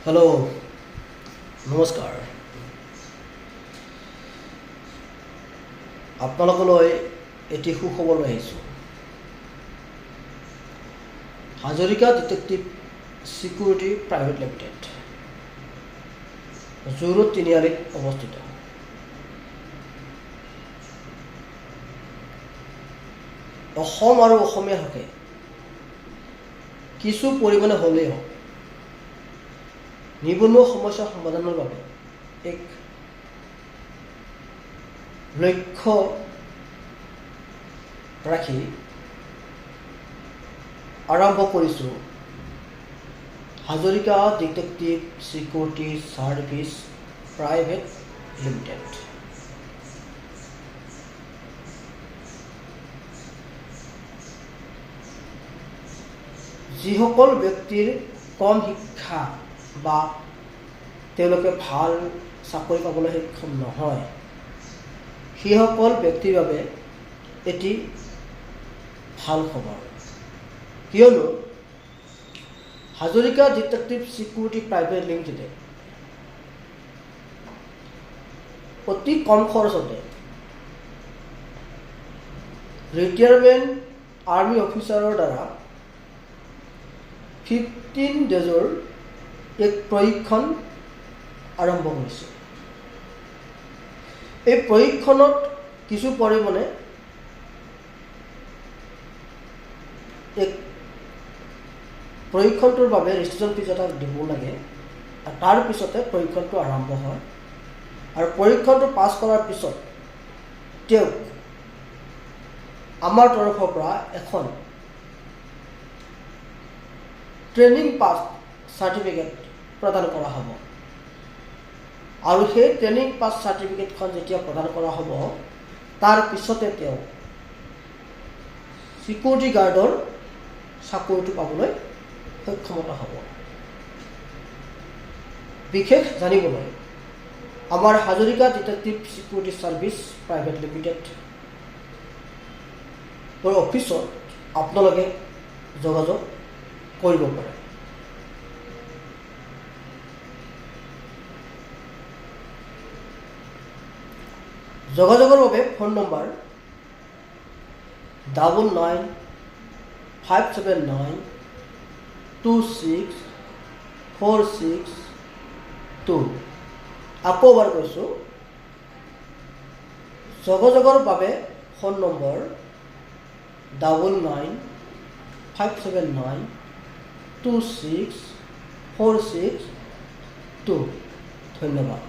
Hello' নমস্কাৰ। আপোনালোকলৈ এটি সুখবৰ লৈ আহিছোঁ। Hazarika detective security private limited, zoo road তিনিআলিত অৱস্থিত। অসম আৰু অসমীয়াৰ হকে কিছু পৰিমাণে হ'লেও নিবনুৱা সমস্যা সমাধানৰ বাবে এক লক্ষ্য ৰাখি আৰম্ভ কৰিছোঁ Hazarika detective security service private limited. যিসকল ব্যক্তিৰ কম শিক্ষা বা তেওঁলোকে ভাল চাকৰি পাবলৈ সক্ষম নহয়, সেইসকল ব্যক্তিৰ বাবে এটি ভাল খবৰ। কিয়নো হাজৰিকা ডিটেক্টিভ চিকিউৰিটি প্ৰাইভেট লিমিটেডে অতি কম খৰচতে ৰিটায়াৰমেণ্ট আৰ্মি অফিচাৰৰ দ্বাৰা 15 ডেজৰ এক প্ৰশিক্ষণ আৰম্ভ কৰিছে। এই প্ৰশিক্ষণত কিছু পৰিমাণে প্ৰশিক্ষণটোৰ বাবে ৰেজিষ্ট্ৰেশ্যন ফিজ এটা দিব লাগে, আৰু তাৰ পিছতে প্ৰশিক্ষণটো আৰম্ভ হয়। আৰু প্ৰশিক্ষণটো পাছ কৰাৰ পিছত তেওঁক আমাৰ তৰফৰ পৰা এখন ট্ৰেইনিং পাছ চাৰ্টিফিকেট প্ৰদান কৰা হ'ব। আৰু সেই ট্ৰেইনিং পাছ চাৰ্টিফিকেটখন যেতিয়া প্ৰদান কৰা হ'ব, তাৰ পিছতে তেওঁ চিকিউৰিটি গাৰ্ডৰ চাকৰিটো পাবলৈ সক্ষমতা হ'ব। বিশেষ জানিবলৈ আমাৰ Hazarika detective security service private limited অফিচত আপোনালোকে যোগাযোগ কৰিব পাৰে। যোগাযোগৰ বাবে ফোন নম্বৰ 9957926462। আকৌ এবাৰ কৈছোঁ, যোগাযোগৰ বাবে ফোন নম্বৰ 9957926462। ধন্যবাদ।